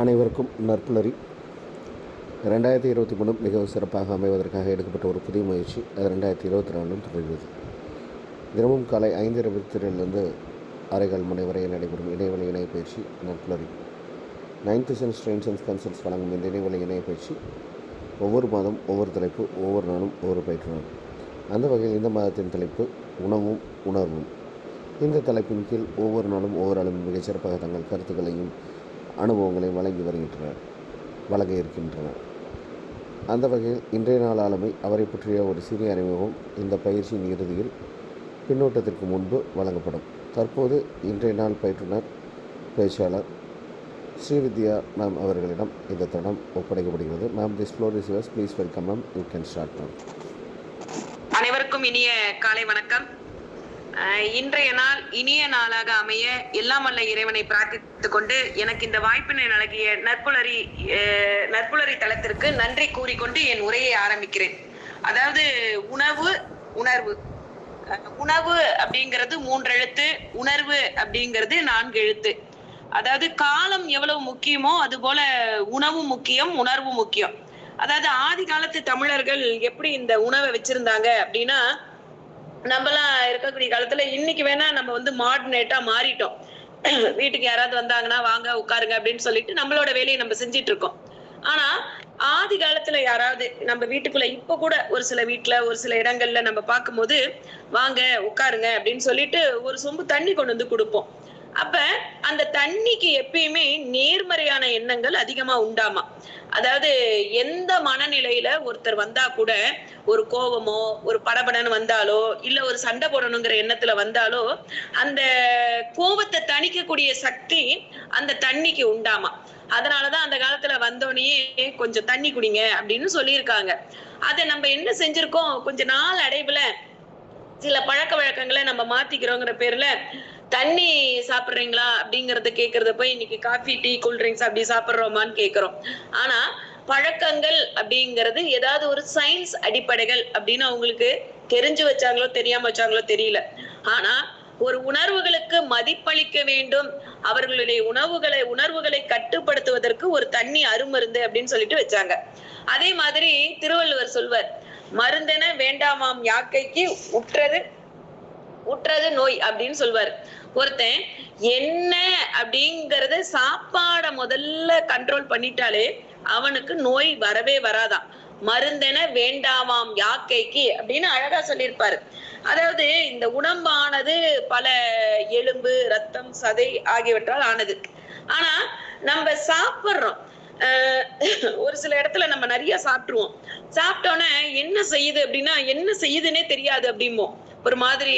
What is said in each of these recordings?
அனைவருக்கும் நற்புலரி. 2023 மிகவும் சிறப்பாக அமைவதற்காக எடுக்கப்பட்ட ஒரு புதிய முயற்சி. அது 2024 தொடர்கிறது. தினமும் காலை 5:22 6:15 மணி வரை நடைபெறும் இணையவழி இணைய பயிற்சி நற்புலரி. 9th சென்ஸ் ட்ரெயின் சென்ஸ் கன்சல்ட்ஸ் வழங்கும் இந்த இணையவழி இணைய பயிற்சி ஒவ்வொரு மாதம் ஒவ்வொரு தலைப்பு, ஒவ்வொரு நாளும் ஒவ்வொரு பயிற்றுனர். அந்த வகையில் இந்த மாதத்தின் தலைப்பு உணவும் உணர்வும். இந்த தலைப்பின் கீழ் ஒவ்வொரு நாளும் ஒவ்வொரு ஆளும் மிகச்சிறப்பாக தங்கள் கருத்துக்களையும் அனுபவங்களை வழங்க இருக்கின்றனர். அந்த வகையில் இன்றைய நாள் ஆளுமை அவரை பற்றிய ஒரு சிறிய அறிமுகம் இந்த பயிற்சியின் இறுதியில் பின்னோட்டத்திற்கு முன்பு வழங்கப்படும். தற்போது இன்றைய நாள் பயிற்றுனர் பேச்சாளர் ஸ்ரீவித்யா மேம் அவர்களிடம் இந்த தடம் ஒப்படைக்கப்படுகிறது. Ma'am, this floor is yours. Please welcome ma'am. You can start ma'am. அனைவருக்கும் இனிய காலை வணக்கம். இன்றைய நாள் இனிய நாளாக அமைய எல்லாம் வல்ல இறைவனை பிரார்த்தித்துக் கொண்டு எனக்கு இந்த வாய்ப்பினை நல்கிய நற்புலரி தளத்திற்கு நன்றி கூறிக்கொண்டு என் உரையை ஆரம்பிக்கிறேன். அதாவது உணவு உணர்வு. உணவு அப்படிங்கிறது 3 எழுத்து, உணர்வு அப்படிங்கிறது 4 எழுத்து. அதாவது காலம் எவ்வளவு முக்கியமோ அது போல உணவும் முக்கியம், உணர்வும் முக்கியம். அதாவது ஆதி காலத்து தமிழர்கள் எப்படி இந்த உணவை வச்சிருந்தாங்க அப்படின்னா, நம்மலாம் இருக்கக்கூடிய காலத்துல இன்னைக்கு வேணா நம்ம மாடர்னேட்டா மாறிட்டோம். வீட்டுக்கு யாராவது வந்தாங்கன்னா வாங்க உட்காருங்க அப்படின்னு சொல்லிட்டு நம்மளோட வேலையை நம்ம செஞ்சிட்டு இருக்கோம். ஆனா ஆதி காலத்துல யாராவது நம்ம வீட்டுக்குள்ள இப்ப கூட ஒரு சில வீட்டுல ஒரு சில இடங்கள்ல நம்ம பார்க்கும்போது வாங்க உட்காருங்க அப்படின்னு சொல்லிட்டு ஒரு சொம்பு தண்ணி கொண்டு வந்து கொடுப்போம். அப்ப அந்த தண்ணிக்கு எப்பயுமே நேர்மறையான எண்ணங்கள் அதிகமா உண்டாமா. அதாவது எந்த மனநிலையில ஒருத்தர் வந்தா கூட, ஒரு கோபமோ ஒரு படபடன்னு வந்தாலோ இல்ல ஒரு சண்டை போடணுங்கிற எண்ணத்துல வந்தாலோ அந்த கோபத்தை தணிக்கக்கூடிய சக்தி அந்த தண்ணிக்கு உண்டாமா. அதனாலதான் அந்த காலத்துல வந்தோடனே கொஞ்சம் தண்ணி குடிங்க அப்படின்னு சொல்லியிருக்காங்க. அதை நம்ம என்ன செஞ்சிருக்கோம், கொஞ்ச நாள் அடைவுல சில பழக்க வழக்கங்களை நம்ம மாத்திக்கிறோங்கிற பேர்ல தண்ணி சாப்பிடுறீங்களா அப்படிங்கறத கேக்குறத போய் இன்னைக்கு காஃபி, டீ, கூல்ட்ரிங்க்ஸ் அப்படி சாப்பிடுறோமான்னு கேக்குறோம். ஆனா பழக்கங்கள் அப்படிங்கிறது ஏதாவது ஒரு சயின்ஸ் அடிப்படைகள் அப்படின்னு அவங்களுக்கு தெரிஞ்சு வச்சாங்களோ தெரியாம வச்சாங்களோ தெரியல. ஆனா ஒரு உணர்வுகளுக்கு மதிப்பளிக்க வேண்டும், அவர்களுடைய உணர்வுகளை கட்டுப்படுத்துவதற்கு ஒரு தண்ணி அருமருந்து அப்படின்னு சொல்லிட்டு வச்சாங்க. அதே மாதிரி திருவள்ளுவர் சொல்வார், மருந்தென வேண்டாமாம் யாக்கைக்கு உற்றது நோய் அப்படின்னு சொல்வாரு. ஒருத்தன் என்ன அப்படிங்கறத சாப்பாட முதல்ல கண்ட்ரோல் பண்ணிட்டாலே அவனுக்கு நோய் வரவே வராதான். மருந்தென வேண்டாமாம் யாக்கைக்கு அப்படின்னு அழகா சொல்லியிருப்பாரு. அதாவது இந்த உடம்பானது பல எலும்பு, ரத்தம், சதை ஆகியவற்றால் ஆனது. ஆனா நம்ம சாப்பிடுறோம், ஒரு சில இடத்துல நம்ம நிறைய சாப்பிட்டுருவோம். சாப்பிட்டோன்னே என்ன செய்யுது அப்படின்னா, என்ன செய்யுதுன்னே தெரியாது அப்படிம்போம். ஒரு மாதிரி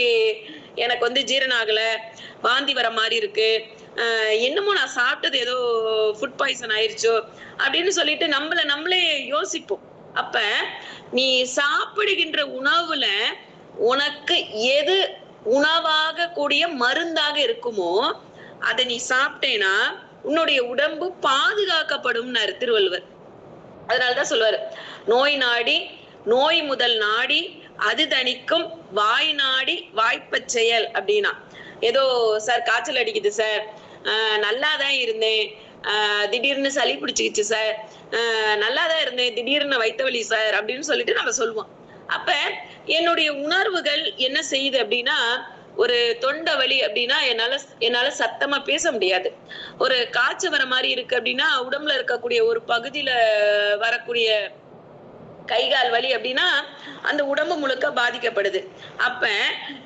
எனக்கு ஜீரணம் ஆகல, வாந்தி வர மாதிரி இருக்கு, என்னமோ நான் சாப்பிட்டது ஏதோ ஃபுட் பாய்சன் ஆயிடுச்சோ அப்படின்னு சொல்லிட்டு நம்மளே யோசிப்போம். அப்ப நீ சாப்பிடுகின்ற உணவுல உனக்கு எது உணவாக கூடிய மருந்தாக இருக்குமோ அதை நீ சாப்பிட்டேன்னா உன்னுடைய உடம்பு பாதுகாக்கப்படும்னாரு திருவள்ளுவர். அதனாலதான் சொல்லுவாரு, நோய் முதல் நாடி அது தணிக்கும் வாய் நாடி வாய்ப்பச் செயல் அப்படின்னா. ஏதோ சார் காய்ச்சல் அடிக்குது சார், நல்லாதான் இருந்தேன், திடீர்னு சளி பிடிச்சிக்கிச்சு சார், நல்லாதான் இருந்தேன், திடீர்னு வயிற்று வலி சார் அப்படின்னு சொல்லிட்டு நம்ம சொல்லுவோம். அப்ப என்னுடைய உணர்வுகள் என்ன செய்யுது அப்படின்னா, ஒரு தொண்டை வலி அப்படின்னா என்னால சத்தமா பேச முடியாது. ஒரு காய்ச்சல் வர மாதிரி இருக்கு அப்படின்னா உடம்புல இருக்கக்கூடிய ஒரு பகுதியில வரக்கூடிய கைகால் வலி அப்படின்னா அந்த உடம்பு முழுக்க பாதிக்கப்படுது. அப்ப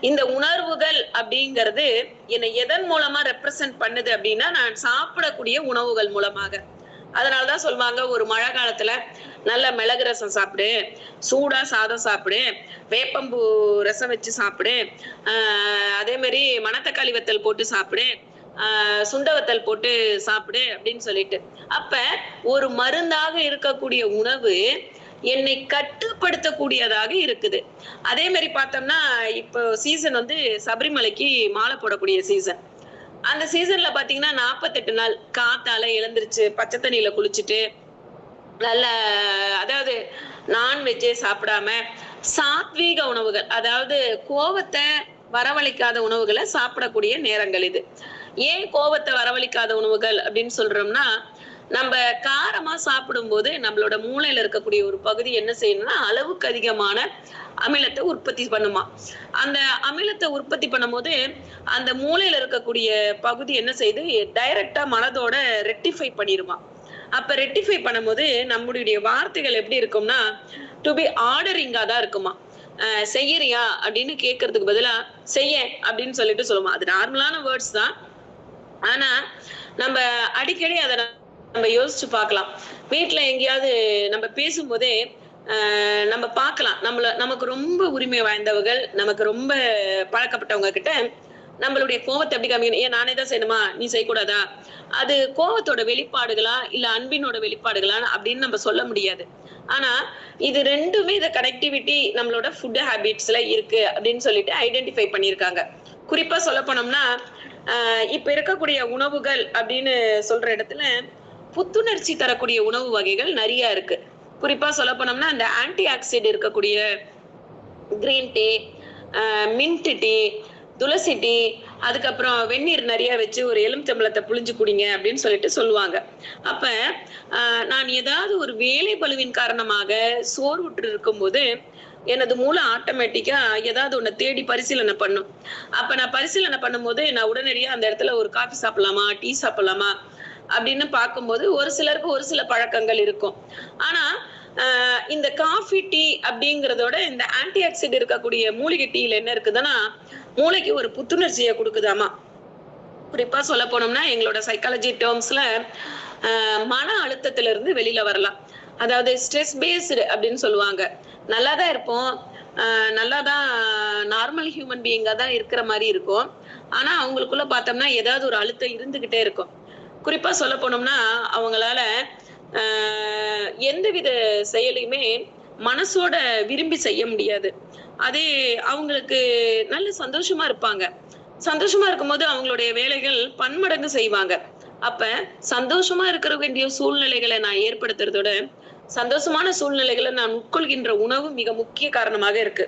இந்த உணர்வுகள் அப்படிங்கிறது என்னை எதன் மூலமா ரெப்ரசன்ட் பண்ணுது அப்படின்னா, நான் சாப்பிடக்கூடிய உணவுகள் மூலமாக. அதனாலதான் சொல்லுவாங்க, ஒரு மழை காலத்துல நல்ல மிளகு ரசம் சாப்பிடு, சூடா சாதம் சாப்பிடு, வேப்பம்பூ ரசம் வச்சு சாப்பிடு, அதே மாதிரி மணத்தக்காளி வத்தல் போட்டு சாப்பிடு, சுண்டவத்தல் போட்டு சாப்பிடு அப்படின்னு சொல்லிட்டு. அப்ப ஒரு மருந்தாக இருக்கக்கூடிய உணவு என்னை கட்டுப்படுத்தக்கூடியதாக இருக்குது. அதே மாதிரி பார்த்தோம்னா இப்போ சீசன் சபரிமலைக்கு மாலை போடக்கூடிய சீசன். அந்த சீசன்ல பாத்தீங்கன்னா 48 நாள் காத்தால எழுந்திருச்சு பச்சை தண்ணியில குளிச்சுட்டு நல்ல, அதாவது நான்வெஜ்ஜே சாப்பிடாம சாத்வீக உணவுகள், அதாவது கோபத்தை வரவழைக்காத உணவுகளை சாப்பிடக்கூடிய நேரங்கள் இது. ஏன் கோபத்தை வரவழைக்காத உணவுகள் அப்படின்னு சொல்றோம்னா, நம்ம காரமா சாப்பிடும்போது நம்மளோட மூளையில இருக்கக்கூடிய ஒரு பகுதி என்ன செய்யணும்னா அளவுக்கு அதிகமான அமிலத்தை உற்பத்தி பண்ணுமா. அந்த அமிலத்தை உற்பத்தி பண்ணும்போது அந்த மூளையில இருக்கக்கூடிய பகுதி என்ன செய்யுது, டைரக்டா மனதோட ரெக்டிஃபை பண்ணிருமா. அப்ப ரெக்டிஃபை பண்ணும்போது நம்மளுடைய வார்த்தைகள் எப்படி இருக்கும்னா டு பி ஆர்டரிங்கா தான் இருக்குமா. செய்யறியா அப்படின்னு கேட்கறதுக்கு பதிலா செய்ய அப்படின்னு சொல்லிட்டு சொல்லுமா. அது நார்மலான வேர்ட்ஸ் தான். ஆனா நம்ம அடிக்கடி அதை நம்ம யோசிச்சு பார்க்கலாம். வீட்டுல எங்கேயாவது நம்ம பேசும்போதே நம்ம பார்க்கலாம், நமக்கு ரொம்ப உரிமை வாய்ந்தவர்கள், நமக்கு ரொம்ப பழக்கப்பட்டவங்க கிட்ட நம்மளுடைய கோவத்தை எப்படி காமிக்கணும், ஏன் நானே தான் செய்யணுமா, நீ செய்யக்கூடாதா, அது கோவத்தோட வெளிப்பாடுகளா இல்ல அன்பினோட வெளிப்பாடுகளா அப்படின்னு நம்ம சொல்ல முடியாது. ஆனா இது ரெண்டுமே இந்த கனெக்டிவிட்டி நம்மளோட ஃபுட் ஹேபிட்ஸ்ல இருக்கு அப்படின்னு சொல்லிட்டு ஐடென்டிஃபை பண்ணியிருக்காங்க. குறிப்பா சொல்ல போனோம்னா இப்ப இருக்கக்கூடிய உணவுகள் அப்படின்னு சொல்ற இடத்துல புத்துணர்ச்சி தரக்கூடிய உணவு வகைகள் நிறைய இருக்கு. குறிப்பா சொல்ல போனோம்னா இந்த ஆன்டி ஆக்சிடென்ட் இருக்கக்கூடிய கிரீன் டீ, மின்ட் டீ, துளசி டீ, அதுக்கப்புறம் வெந்நீர் நிறைய வச்சு ஒரு எலுமிச்சம்பழத்தை புழிஞ்சு குடிங்க அப்படின்னு சொல்லிட்டு சொல்லுவாங்க. அப்ப நான் ஏதாவது ஒரு வேலை பளுவின் காரணமாக சோர்வுற்று இருக்கும்போது எனது மூளை ஆட்டோமேட்டிக்கா ஏதாவது ஒண்ணு தேடி பரிசீலனை பண்ணும். அப்ப நான் பரிசீலனை பண்ணும்போது நான் உடனடியா அந்த இடத்துல ஒரு காஃபி சாப்பிடலாமா, டீ சாப்பிடலாமா அப்படின்னு பார்க்கும்போது ஒரு சிலருக்கு ஒரு சில பழக்கங்கள் இருக்கும். ஆனா இந்த காஃபி டீ அப்படிங்கறதோட இந்த ஆன்டி ஆக்சிடென்ட் இருக்கக்கூடிய மூலிகை டீல என்ன இருக்குதுன்னா மூளைக்கு ஒரு புத்துணர்ச்சியை கொடுக்குதாமா. குறிப்பா சொல்ல போனோம்னா எங்களோட சைக்காலஜி டேர்ம்ஸ்ல மன அழுத்தத்துல இருந்து வெளியில வரலாம். அதாவது ஸ்ட்ரெஸ் பேஸ்டு அப்படின்னு சொல்லுவாங்க. நல்லாதான் இருப்போம், நல்லாதான் நார்மல் ஹியூமன் பீயிங்கா தான் இருக்கிற மாதிரி இருக்கும். ஆனா அவங்களுக்குள்ள பார்த்தோம்னா ஏதாவது ஒரு அழுத்தம் இருந்துகிட்டே இருக்கும். குறிப்பா சொல்ல போனோம்னா அவங்களால எந்தவித செயலையுமே மனசோட விரும்பி செய்ய முடியாது. அதே அவங்களுக்கு நல்ல சந்தோஷமா இருப்பாங்க. சந்தோஷமா இருக்கும்போது அவங்களுடைய வேலைகள் பன்மடங்கு செய்வாங்க. அப்ப சந்தோஷமா இருக்கிற வேண்டிய சூழ்நிலைகளை நான் ஏற்படுத்துறதோட சந்தோஷமான சூழ்நிலைகளை நான் உட்கொள்கின்ற உணவு மிக முக்கிய காரணமாக இருக்கு.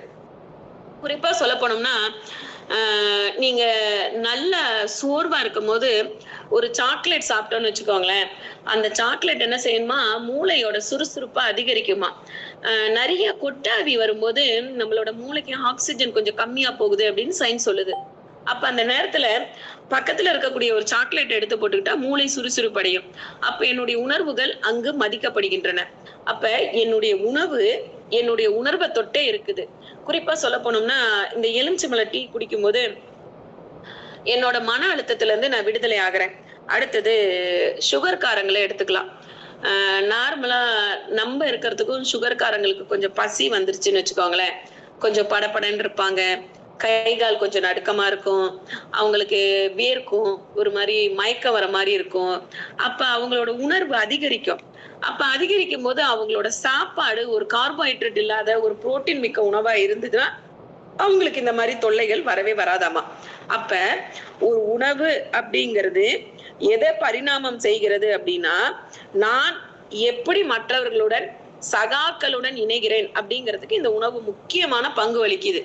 குறிப்பா சொல்ல போனோம்னா நீங்க நல்ல சோர்வா இருக்கும் போது ஒரு சாக்லேட் சாப்பிட்டோம்னு வச்சுக்கோங்களேன், அந்த சாக்லேட் என்ன செய்யணுமா மூளையோட சுறுசுறுப்பா அதிகரிக்குமா. நிறைய கொட்டாவி வரும்போது நம்மளோட மூளைக்கு ஆக்சிஜன் கொஞ்சம் கம்மியா போகுது அப்படின்னு சயின்ஸ் சொல்லுது. அப்ப அந்த நேரத்துல பக்கத்துல இருக்கக்கூடிய ஒரு சாக்லேட் எடுத்து போட்டுக்கிட்டா மூளை சுறுசுறுப்படையும். அப்ப என்னுடைய உணர்வுகள் அங்கு மதிக்கப்படுகின்றன. அப்ப என்னுடைய உணவு என்னுடைய உணர்வை தொட்டே இருக்குது. குறிப்பா சொல்ல போனோம்னா இந்த எலுமிச்சம்பழ டீ குடிக்கும் போது என்னோட மன அழுத்தத்துல இருந்து நான் விடுதலை ஆகுறேன். அடுத்தது சுகர் காரங்களை எடுத்துக்கலாம். நார்மலா நம்ம இருக்கிறதுக்கும் சுகர் காரங்களுக்கு கொஞ்சம் பசி வந்துருச்சுன்னு வச்சுக்கோங்களேன், கொஞ்சம் படபடன்னு இருப்பாங்க, கை கால் கொஞ்சம் நடுக்கமா இருக்கும், அவங்களுக்கு வேர்க்கும், ஒரு மாதிரி மயக்கம் வர மாதிரி இருக்கும். அப்ப அவங்களோட உணர்வு அதிகரிக்கும். அப்ப அதிகரிக்கும் போது அவங்களோட சாப்பாடு ஒரு கார்போஹைட்ரேட் இல்லாத ஒரு புரோட்டீன் மிக்க உணவா இருந்ததுன்னா அவங்களுக்கு இந்த மாதிரி தொல்லைகள் வரவே வராதாமா. அப்ப ஒரு உணவு அப்படிங்கிறது எதை பரிணாமம் செய்கிறது அப்படின்னா நான் எப்படி மற்றவர்களுடன் சகாக்களுடன் இணைகிறேன் அப்படிங்கிறதுக்கு இந்த உணவு முக்கியமான பங்கு வகிக்குது.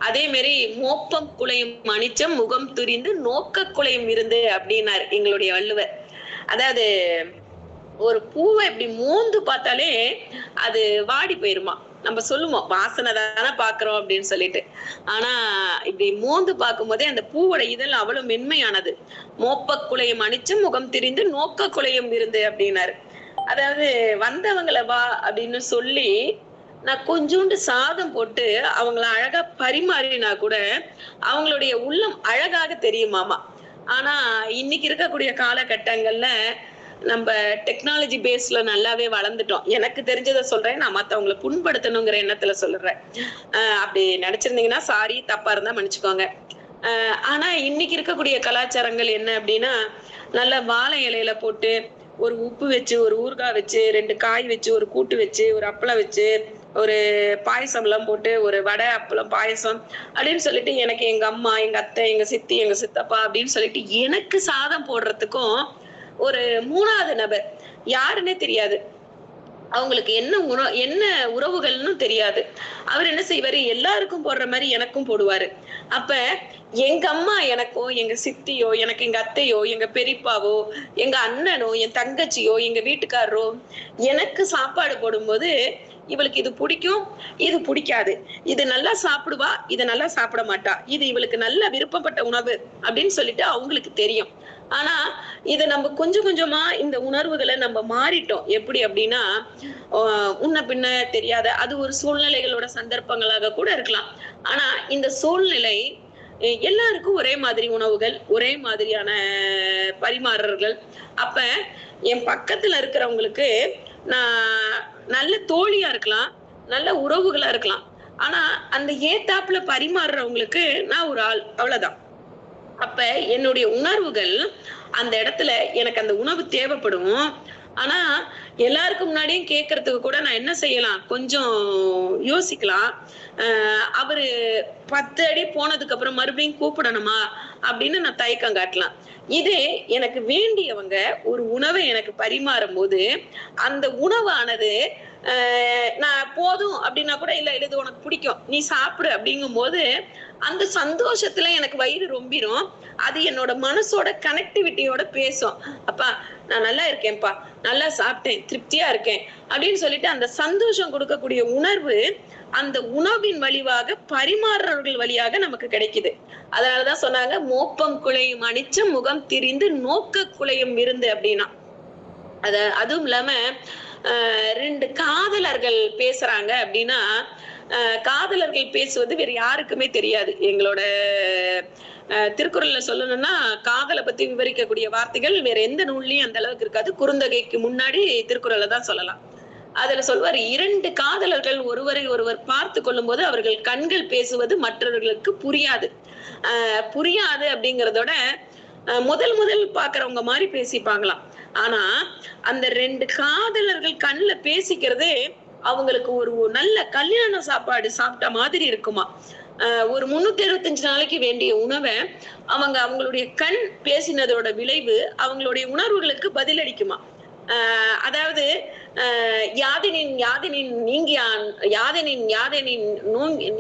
அதே மாதிரி மோப்பம் குலையும் மணிச்சம் முகம் துரிந்து நோக்க குலையும் விருந்து அப்படின்னாரு எங்களுடைய வள்ளுவர். அதாவது ஒரு பூவை இப்படி மோந்து பார்த்தாலே அது வாடி போயிருமா. நம்ம சொல்லுவோம் வாசனை தானே பாக்குறோம் அப்படின்னு சொல்லிட்டு, ஆனா இப்படி மோந்து பார்க்கும் போதே அந்த பூவோட இதழ் அவ்வளவு மென்மையானது. மோப்ப குலையும் அணிச்சும் முகம் திரிந்து நோக்க குலையும் விருந்து அப்படின்னாரு. அதாவது வந்தவங்களை வா அப்படின்னு சொல்லி நான் கொஞ்சோண்டு சாதம் போட்டு அவங்கள அழகா பரிமாறினா கூட அவங்களுடைய உள்ளம் அழகாக தெரியுமாமா. ஆனா இன்னைக்கு இருக்கக்கூடிய காலகட்டங்கள்ல நம்ம டெக்னாலஜி பேஸ்ல நல்லாவே வளர்ந்துட்டோம். எனக்கு தெரிஞ்சதை சொல்றேன், நான் மத்தவங்களை புண்படுத்தணுங்கிற எண்ணத்துல சொல்றேன். அப்படி நினைச்சிருந்தீங்கன்னா சாரி, தப்பா இருந்தா மன்னிச்சுக்கோங்க. ஆனா இன்னைக்கு இருக்கக்கூடிய கலாச்சாரங்கள் என்ன அப்படின்னா நல்ல வாழை இலையில போட்டு ஒரு உப்பு வச்சு ஒரு ஊறுகாய் வச்சு 2 காய் வச்சு ஒரு கூட்டு வச்சு ஒரு அப்பளம் வச்சு ஒரு பாயசம் எல்லாம் போட்டு ஒரு வடை அப்பளம் பாயசம் அப்படின்னு சொல்லிட்டு எனக்கு எங்க அம்மா எங்க அத்தை எங்க சித்தி எங்க சித்தப்பா அப்படின்னு சொல்லிட்டு எனக்கு சாதம் போடுறதுக்கும் ஒரு 3வது நபர் யாருன்னே தெரியாது அவங்களுக்கு என்ன உறவுகள்னு தெரியாது. அவர் என்ன செய்வாரு, எல்லாருக்கும் போடுற மாதிரி எனக்கும் போடுவாரு. அப்ப எங்க அம்மா எனக்கோ, எங்க சித்தியோ, எனக்கு எங்க அத்தையோ, எங்க பெரியப்பாவோ, எங்க அண்ணனோ, என் தங்கச்சியோ, எங்க வீட்டுக்காரரோ எனக்கு சாப்பாடு போடும்போது, இவளுக்கு இது பிடிக்கும், இது பிடிக்காது. இது நல்லா சாப்பிடுவா, இது நல்லா சாப்பிட மாட்டா. இது இவளுக்கு நல்ல விருப்பப்பட்ட உணவு அப்படின்னு சொல்லிட்டு அவங்களுக்கு தெரியும். ஆனா இத நம்ம கொஞ்சம் கொஞ்சமா இந்த உணர்வுகளை நம்ம மாறிட்டோம். எப்படி அப்படின்னா, முன்ன பின்ன தெரியாத அது ஒரு சூழ்நிலைகளோட சந்தர்ப்பங்களாக கூட இருக்கலாம். ஆனா இந்த சூழ்நிலை எல்லாருக்கும் ஒரே மாதிரி உணவுகள், ஒரே மாதிரியான பரிமாறர்கள். அப்ப என் பக்கத்துல இருக்கிறவங்களுக்கு நான் நல்ல தோழியா இருக்கலாம், நல்ல உறவுகளா இருக்கலாம். ஆனா அந்த ஏத்தாப்புல பரிமாறுறவங்களுக்கு நான் ஒரு ஆள், அவ்வளவுதான். அப்ப என்னுடைய உணர்வுகள் அந்த இடத்துல எனக்கு அந்த உணவு தேவைப்படும். ஆனா எல்லாருக்கும் முன்னாடியும் கேட்கறதுக்கு கூட நான் என்ன செய்யலாம், கொஞ்சம் யோசிக்கலாம். அவரு 10 அடி போனதுக்கு அப்புறம் மறுபடியும் கூப்பிடணுமா அப்படின்னு நான் தயக்கம் காட்டலாம். இதே எனக்கு வேண்டியவங்க ஒரு உணவை எனக்கு பரிமாறும் போது அந்த உணவானது நான் போதும் அப்படின்னா கூட இல்ல இது உனக்கு பிடிக்கும், நீ சாப்பிடு அப்படிங்கும் போது அந்த சந்தோஷத்துல எனக்கு வயிறு ரொம்பிரும். அது என்னோட மனசோட கனெக்டிவிட்டியோட பேசும். அப்பா நான் நல்லா இருக்கேன்ப்பா, நல்லா சாப்பிட்டேன், திருப்தியா இருக்கேன் அப்படின்னு சொல்லிட்டு அந்த சந்தோஷம் கொடுக்கக்கூடிய உணர்வு அந்த உணவின் வழியாக பரிமாறுறவர்கள் வழியாக நமக்கு கிடைக்குது. அதனாலதான் சொன்னாங்க, மோப்பம் குழையும் அனிச்சம் முகம் திரிந்து நோக்க குழையும் விருந்து அப்படின்னா. அதுவும் இல்லாம 2 காதலர்கள் பேசுறாங்க அப்படின்னா, காதலர்கள் பேசுவது வேற யாருக்குமே தெரியாது. எங்களோட திருக்குறள்ல சொல்லணும்னா, காதலை பத்தி விவரிக்கக்கூடிய வார்த்தைகள் வேற எந்த நூல்லயும் அந்த அளவுக்கு இருக்காது. குறுந்தொகைக்கு முன்னாடி திருக்குறளை தான் சொல்லலாம். அதுல சொல்வாரு, 2 காதலர்கள் ஒருவரை ஒருவர் பார்த்து கொள்ளும் போது அவர்கள் கண்கள் பேசுவது மற்றவர்களுக்கு புரியாது. புரியாது அப்படிங்கறதோட முதல் பாக்குறவங்க மாதிரி பேசிப்பாங்களாம். ஆனா அந்த 2 காதலர்கள் கண்ணுல பேசிக்கிறதே அவங்களுக்கு ஒரு நல்ல கல்யாண சாப்பாடு சாப்பிட்ட மாதிரி இருக்குமா. ஒரு 365 நாளைக்கு வேண்டிய உணவை அவங்களுடைய கண் பேசினதோட விளைவு அவங்களுடைய உணர்வுகளுக்கு பதிலளிக்குமா. அதாவது யாதெனின் யாதெனின்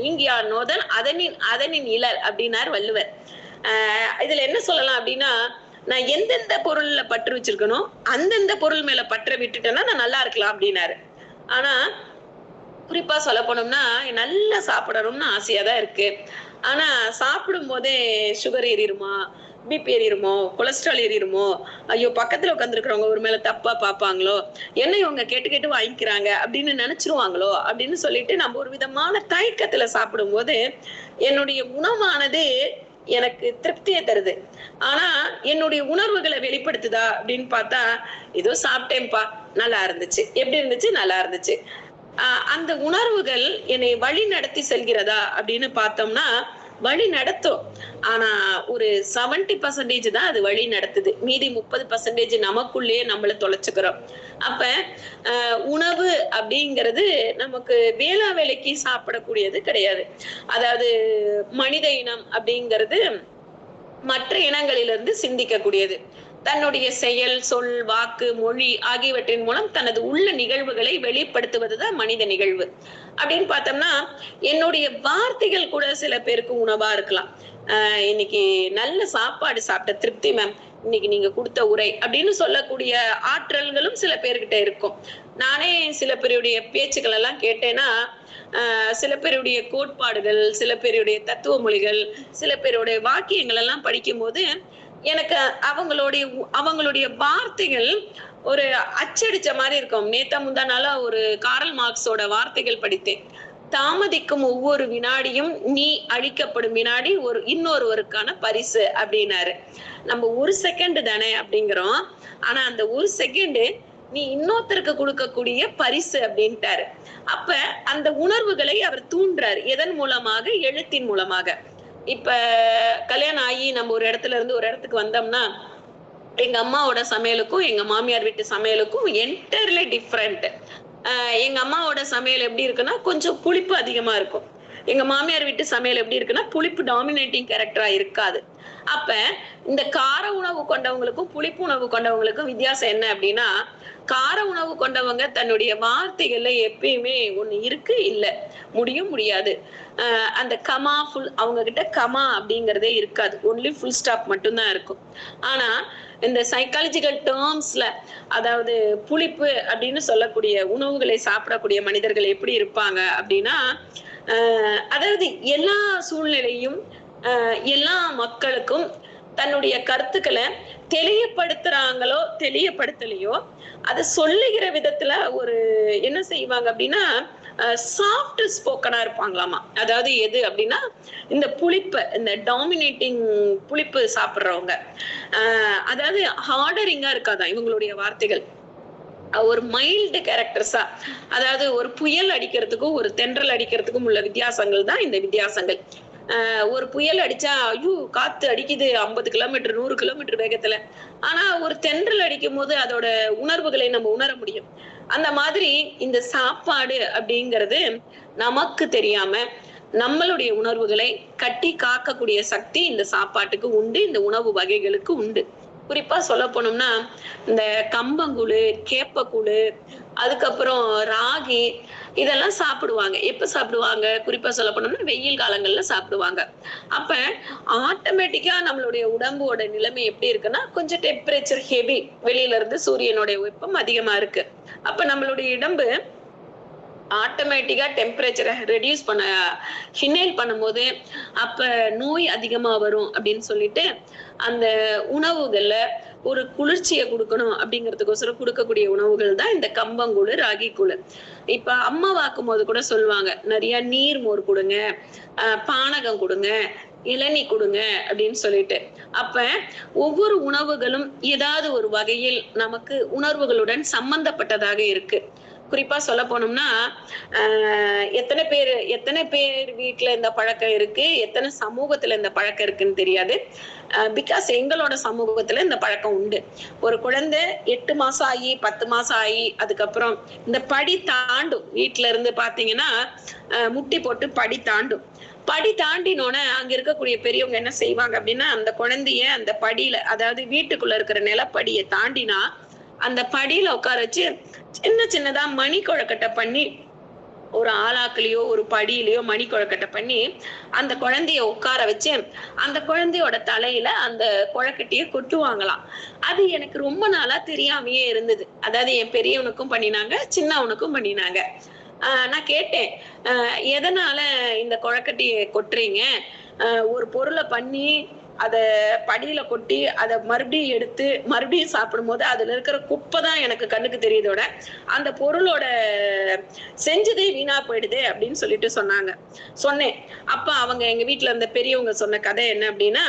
நீங்கியான் நோதல் அதனின் இலர் அப்படின்னாரு வள்ளுவர். இதுல என்ன சொல்லலாம் அப்படின்னா, நான் எந்தெந்த பொருள்ல பற்று வச்சிருக்கணும் அந்தந்த பொருள் மேல பற்ற விட்டுட்டேன்னா நான் நல்லா இருக்கலாம் அப்படின்னாரு. ஆனா குறிப்பா சொல்ல போனோம்னா, நல்லா சாப்பிடணும்னு ஆசையா தான் இருக்கு. ஆனா சாப்பிடும் போதே சுகர் ஏறிடுமா, பிபி ஏறிடுமோ, கொலஸ்ட்ரால் ஏறிடுமோ, ஐயோ பக்கத்துல உட்காந்துருக்கிறவங்க ஒரு மேல தப்பா பாப்பாங்களோ, என்ன இவங்க கேட்டு வாங்கிக்கிறாங்க அப்படின்னு நினைச்சிருவாங்களோ அப்படின்னு சொல்லிட்டு நம்ம ஒரு விதமான தயக்கத்துல சாப்பிடும் போது என்னுடைய உணவானது எனக்கு திருப்தியை தருது. ஆனா என்னுடைய உணர்வுகளை வெளிப்படுத்துதா அப்படின்னு பார்த்தா, ஏதோ சாப்பிட்டேன்ப்பா, நல்லா இருந்துச்சு, எப்படி இருந்துச்சு, நல்லா இருந்துச்சு. அந்த உணர்வுகள் என்னை வழி நடத்தி செல்கிறதா அப்படின்னு பார்த்தோம்னா வழி நடத்தும். ஆனா ஒரு 70% தான் அது வழி நடத்துது. மீதி 30% நமக்குள்ளேயே நம்மள தொலைச்சுக்கிறோம். அப்ப உணவு அப்படிங்கிறது நமக்கு வேளைக்கு சாப்பிடக்கூடியது கிடையாது. அதாவது மனித இனம் அப்படிங்கிறது மற்ற இனங்களிலிருந்து சிந்திக்கக்கூடியது. தன்னுடைய செயல், சொல், வாக்கு, மொழி ஆகியவற்றின் மூலம் தனது உள்ள நிகழ்வுகளை வெளிப்படுத்துவதுதான் மனித நிகழ்வு. அப்படின்னு பார்த்தோம்னா, என்னுடைய வார்த்தைகள் கூட சில பேருக்கு உணவா இருக்கலாம். இன்னைக்கு நல்ல சாப்பாடு சாப்பிட்ட திருப்தி மேம், இன்னைக்கு நீங்க கொடுத்த உரை அப்படின்னு சொல்லக்கூடிய ஆற்றல்களும் சில பேர்கிட்ட இருக்கும். நானே சில பேருடைய பேச்சுக்கள் எல்லாம் கேட்டேன்னா, சில பேருடைய கோட்பாடுகள், சில பேருடைய தத்துவ மொழிகள், சில பேருடைய வாக்கியங்கள் எல்லாம் படிக்கும் போது எனக்கு அவங்களுடைய வார்த்தைகள் ஒரு அச்சடிச்ச மாதிரி இருக்கும். நேத்தா முந்தா நாளா ஒரு காரல் மார்க்ஸோட வார்த்தைகள் படித்தேன். தாமதிக்கும் ஒவ்வொரு வினாடியும் நீ அளிக்கப்படும் வினாடி இன்னொருவருக்கான பரிசு அப்படின்னாரு. நம்ம 1 செகண்ட் தானே அப்படிங்கிறோம். ஆனா அந்த 1 செகண்ட் நீ இன்னொருத்தருக்கு கொடுக்கக்கூடிய பரிசு அப்படின்ட்டாரு. அப்ப அந்த உணர்வுகளை அவர் தூண்டுறாரு. எதன் மூலமாக? எழுத்தின் மூலமாக. இப்ப கல்யாணம் ஆகி நம்ம ஒரு இடத்துல இருந்து ஒரு இடத்துக்கு வந்தோம்னா, எங்க அம்மாவோட சமையலுக்கும் எங்க மாமியார் வீட்டு சமையலுக்கும் என்டையர்லி டிஃப்ரெண்ட். எங்க அம்மாவோட சமையல் எப்படி இருக்குன்னா, கொஞ்சம் புளிப்பு அதிகமா இருக்கும். எங்க மாமியார் வீட்டு சமையல் எப்படி இருக்குன்னா புளிப்பு டாமினேட்டிங் கேரக்டரா இருக்காது. அப்ப இந்த கார உணவு கொண்டவங்களுக்கும் புளிப்பு உணவு கொண்டவங்களுக்கும் வித்தியாசம் என்ன அப்படின்னா, கார உணவு கொண்டவங்க தன்னுடைய வார்த்தைகள்ல எப்பயுமே ஒண்ணு இருக்கு இல்ல, முடியும் முடியாது. அந்த கமா ஃபுல் அவங்க கிட்ட கமா அப்படிங்கறதே இருக்காது. ஒன்லி ஃபுல் ஸ்டாப் மட்டும்தான் இருக்கும். ஆனா இந்த சைக்காலஜிக்கல் டேர்ம்ஸ்ல அதாவது புளிப்பு அப்படின்னு சொல்லக்கூடிய உணவுகளை சாப்பிடக்கூடிய மனிதர்கள் எப்படி இருப்பாங்க அப்படின்னா, அதாவது எல்லா சூழ்நிலையும் எல்லா மக்களுக்கும் தன்னுடைய கருத்துக்களை தெளிவுபடுத்துறாங்களோ தெளிவுபடுத்தலையோ அதை சொல்லுகிற விதத்துல ஒரு என்ன செய்வாங்க அப்படின்னா சாஃப்ட் ஸ்போக்கனா இருப்பாங்களாமா. அதாவது எது அப்படின்னா இந்த புளிப்பு, இந்த டாமினேட்டிங் புளிப்பு சாப்பிடுறவங்க அதாவது ஹார்டரிங்கா இருக்காதான் இவங்களுடைய வார்த்தைகள். ஒரு மைல்டு கேரக்டர்ஸா, அதாவது ஒரு புயல் அடிக்கிறதுக்கும் ஒரு தென்றல் அடிக்கிறதுக்கும் உள்ள வித்தியாசங்கள் தான் இந்த வித்தியாசங்கள். ஒரு புயல் அடிச்சா ஐயோ காத்து அடிக்குது 50 கிலோமீட்டர் 100 கிலோமீட்டர் வேகத்துல. ஆனா ஒரு தென்றல் அடிக்கும் போது அதோட உணர்வுகளை நம்ம உணர முடியும். அந்த மாதிரி இந்த சாப்பாடு அப்படிங்கிறது நமக்கு தெரியாம நம்மளுடைய உணர்வுகளை கட்டி காக்கக்கூடிய சக்தி இந்த சாப்பாட்டுக்கு உண்டு, இந்த உணவு வகைகளுக்கு உண்டு. குறிப்பா சொல்ல போனோம்னா இந்த கம்பங்கூழு, கேப்பக்கூழு, அதுக்கப்புறம் ராகி இதெல்லாம் சாப்பிடுவாங்க. எப்ப சாப்பிடுவாங்க? குறிப்பா சொல்ல போனோம்னா வெயில் காலங்கள்ல சாப்பிடுவாங்க. அப்ப ஆட்டோமேட்டிக்கா நம்மளுடைய உடம்போட நிலைமை எப்படி இருக்குன்னா கொஞ்சம் டெம்பரேச்சர் ஹெவி, வெளியில இருந்து சூரியனுடைய வெப்பம் அதிகமா இருக்கு. அப்ப நம்மளுடைய உடம்பு ஆட்டோமேட்டிக்கா டெம்பரேச்சரை ரெடியூஸ் பண்ண ஹினேல் பண்ணும்போது அப்ப நோய் அதிகமா வரும் அப்படின்னு சொல்லிட்டு அந்த உணவுகள்ல ஒரு குளிர்ச்சியை கொடுக்கணும் அப்படிங்கிறதுக்கோசரம் கொடுக்கக்கூடிய உணவுகள் தான் இந்த கம்பங்கூழு, ராகி கூழு. இப்ப அம்மா வாக்கும் போது கூட சொல்லுவாங்க, நிறைய நீர் மோர் கொடுங்க, பானகம் கொடுங்க, இளநீ கொடுங்க அப்படின்னு சொல்லிட்டு. அப்ப ஒவ்வொரு உணவுகளும் ஏதாவது ஒரு வகையில் நமக்கு உணர்வுகளுடன் சம்பந்தப்பட்டதாக இருக்கு. குறிப்பா சொல்ல போனோம்னா எத்தனை பேர் வீட்டுல இந்த பழக்கம் இருக்கு, எத்தனை சமூகத்துல இந்த பழக்கம் இருக்குன்னு தெரியாது. பிகாஸ் எங்களோட சமூகத்துல இந்த பழக்கம் உண்டு. ஒரு குழந்தை 8 மாசம் ஆகி 10 மாசம் ஆகி அதுக்கப்புறம் இந்த படி தாண்டும். வீட்டுல இருந்து பாத்தீங்கன்னா முட்டி போட்டு படி தாண்டும். படி தாண்டினோட அங்க இருக்கக்கூடிய பெரியவங்க என்ன செய்வாங்க அப்படின்னா அந்த குழந்தைய அந்த படியில, அதாவது வீட்டுக்குள்ள இருக்கிற நிலப்படியை தாண்டினா அந்த படியில உட்கார வச்சு சின்ன சின்னதா மணி கொழக்கட்டை பண்ணி, ஒரு ஆளாக்குலயோ ஒரு படியிலயோ மணி கொழக்கட்டை பண்ணி அந்த குழந்தைய உட்கார வச்சு அந்த குழந்தையோட தலையில அந்த கொழக்கட்டைய கொட்டுவாங்களாம். அது எனக்கு ரொம்ப நாளா தெரியாமையே இருந்தது. அதாவது என் பெரியவனுக்கும் பண்ணினாங்க, சின்னவனுக்கும் பண்ணினாங்க. நான் கேட்டேன், எதனால இந்த கொழக்கட்டைய கொட்டுறீங்க? ஒரு பொருளை பண்ணி அத படியில கொட்டி அத மறுபடியும் எடுத்து மறுபடியும் சாப்பிடும் போது அதுல இருக்கிற குப்பை தான் எனக்கு கண்ணுக்கு தெரியுதோட அந்த பொருளோட செஞ்சதே வீணா போயிடுது அப்படின்னு சொல்லிட்டு சொன்னேன். அப்ப அவங்க எங்க வீட்டுல இருந்த பெரியவங்க சொன்ன கதை என்ன அப்படின்னா,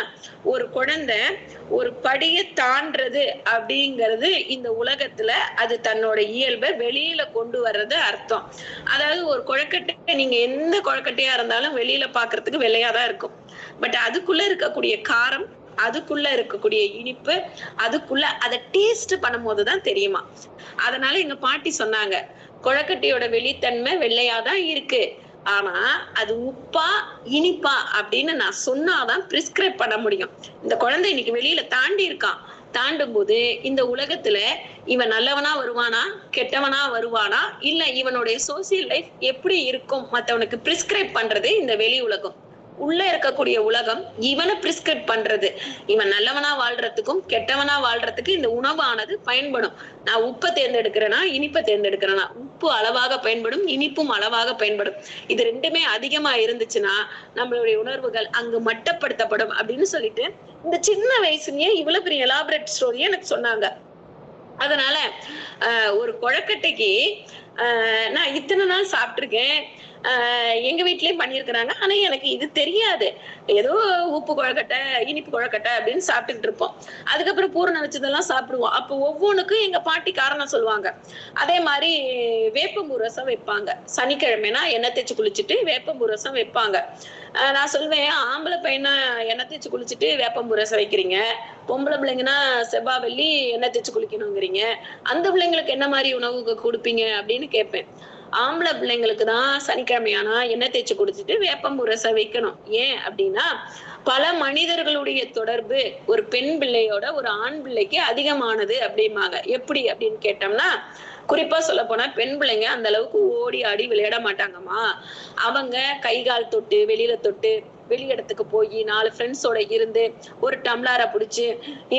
ஒரு குழந்தை ஒரு படியை தாண்டது அப்படிங்கிறது இந்த உலகத்துல அது தன்னோட இயல்பை வெளியில கொண்டு வர்றது அர்த்தம். அதாவது ஒரு கொழக்கட்டை நீங்க எந்த கொழக்கட்டையா இருந்தாலும் வெளியில பாக்குறதுக்கு வெள்ளையாதான் இருக்கும். பட் அதுக்குள்ள இருக்கக்கூடிய காரம், அதுக்குள்ள இருக்கக்கூடிய இனிப்பு, அதுக்குள்ள அதை டேஸ்ட் பண்ணும் போதுதான் தெரியுமா. அதனால எங்க பாட்டி சொன்னாங்க, கொழக்கட்டையோட வெளித்தன்மை வெள்ளையாதான் இருக்கு, ஆனா அது உப்பா இனிப்பா அப்படின்னு நான் சொன்னாதான் பிரிஸ்கிரைப் பண்ண முடியும். இந்த குழந்தை இன்னைக்கு வெளியில தாண்டி இருக்கான், தாண்டும் போது இந்த உலகத்துல இவன் நல்லவனா வருவானா கெட்டவனா வருவானா, இல்ல இவனுடைய சோசியல் லைஃப் எப்படி இருக்கும் மத்தவனுக்கு பிரிஸ்கிரைப் பண்றது இந்த வெளி உலகம். உள்ள இருக்கக்கூடிய உலகம் இவனை பிரிஸ்கிரைப் பண்றது. இவன் நல்லவனா வாழ்றதுக்கும் கெட்டவனா வாழ்றதுக்கு இந்த உணவானது பயன்படும். நான் உப்பை தேர்ந்தெடுக்கிறேனா இனிப்பை தேர்ந்தெடுக்கிறேனா, உப்பு அளவாக பயன்படும், இனிப்பும் அளவாக பயன்படும். இது ரெண்டுமே அதிகமா இருந்துச்சுன்னா நம்மளுடைய உணர்வுகள் அங்கு மட்டப்படுத்தப்படும் அப்படின்னு சொல்லிட்டு இந்த சின்ன வயசுலயே இவ்வளவு பெரிய எலாபரேட் ஸ்டோரியை எனக்கு சொன்னாங்க. அதனால ஒரு கொழக்கட்டைக்கு நான் இத்தனை நாள் சாப்பிட்டிருக்கேன், எங்க வீட்லயும் பண்ணிருக்கிறாங்க. ஆனா எனக்கு இது தெரியாது. ஏதோ உப்பு கொழக்கட்டை இனிப்பு கொழக்கட்டை அப்படின்னு சாப்பிட்டுட்டு இருப்போம். அதுக்கப்புறம் பூரண வச்சதெல்லாம் சாப்பிடுவோம். அப்போ ஒவ்வொன்றுக்கும் எங்க பாட்டி காரணம் சொல்லுவாங்க. அதே மாதிரி வேப்பம்பூ ரசம் வைப்பாங்க. சனிக்கிழமைனா எண்ணெய் தேய்ச்சி குளிச்சுட்டு வேப்பம்பூ ரசம் வைப்பாங்க. நான் சொல்வேன், ஆம்பளை பையனா எண்ணெய் தேய்ச்சி குளிச்சுட்டு வேப்பம்பூ ரசம் வைக்கிறீங்க, பொம்பளை பிள்ளைங்கன்னா செவ்வாய் வெள்ளி எண்ணெய் தேய்ச்சி குளிக்கணுங்கிறீங்க, அந்த பிள்ளைங்களுக்கு என்ன மாதிரி உணவு கொடுப்பீங்க அப்படின்னு கேட்பேன். ஆம்பளை பிள்ளைங்களுக்கு தான் சனிக்கிழமையானா எண்ணெய் தேய்ச்சி குடிச்சிட்டு வேப்பம்பூ ரசம் வைக்கணும். ஏன் அப்படின்னா பல மனிதர்களுடைய தொடர்பு ஒரு பெண் பிள்ளையோட ஒரு ஆண் பிள்ளைக்கு அதிகமானது அப்படிம்பாங்க. எப்படி அப்படின்னு கேட்டோம்னா, குறிப்பா சொல்ல போனா பெண் பிள்ளைங்க அந்த அளவுக்கு ஓடி ஆடி விளையாட மாட்டாங்கம்மா. அவங்க கை கால் தொட்டு வெளியில தொட்டு வெளி இடத்துக்கு போய் 4 ஃப்ரெண்ட்ஸோட இருந்து ஒரு டம்ளார புடிச்சு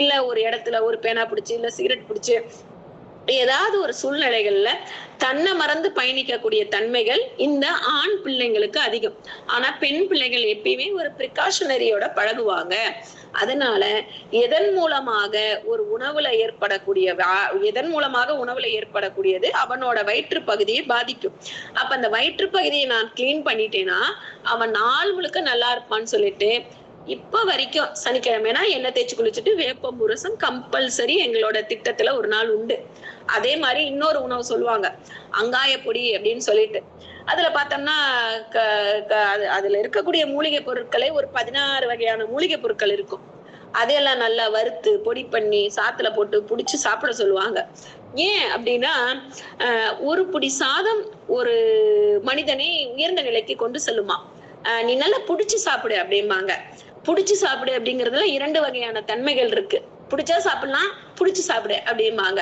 இல்ல ஒரு இடத்துல ஒரு பேனா புடிச்சு இல்ல சிகரெட் புடிச்சு ஏதாவது ஒரு சூழ்நிலைகள்ல தன்னை மறந்து பயணிக்கக்கூடிய தன்மைகள் இந்த ஆண் பிள்ளைங்களுக்கு அதிகம். ஆனா பெண் பிள்ளைகள் எப்பயுமே ஒரு பிரிகாஷனரியோட பழகுவாங்க. அதனால எதன் மூலமாக ஒரு உணவுல ஏற்படக்கூடியது அவனோட வயிற்று பகுதியை பாதிக்கும். அப்ப அந்த வயிற்று பகுதியை நான் கிளீன் பண்ணிட்டேன்னா அவன் நாள் முழுக்க நல்லா இருப்பான்னு சொல்லிட்டு இப்ப வரைக்கும் சனிக்கிழமைனா எண்ணெய் தேய்ச்சி குளிச்சுட்டு வேப்பம்பூ ரசம் கம்பல்சரி எங்களோட திட்டத்துல ஒரு நாள் உண்டு. அதே மாதிரி இன்னொரு உணவு சொல்லுவாங்க, அங்காய பொடி அப்படின்னு சொல்லிட்டு. அதுல பார்த்தோம்னா அதுல இருக்கக்கூடிய மூலிகை பொருட்களே ஒரு 16 வகையான மூலிகை பொருட்கள் இருக்கும். அதையெல்லாம் நல்லா வறுத்து பொடி பண்ணி சாத்துல போட்டு புடிச்சு சாப்பிட சொல்லுவாங்க. ஏன் அப்படின்னா ஒரு புடி சாதம் ஒரு மனிதனை உயர்ந்த நிலைக்கு கொண்டு செல்லுமா. நீ நல்லா புடிச்சு சாப்பிடு அப்படிம்பாங்க. புடிச்சு சாப்பிடு அப்படிங்கறதுல 2 வகையான தன்மைகள் இருக்கு. புடிச்சா சாப்பிடலாம், புடிச்சு சாப்பிடு அப்படிம்பாங்க.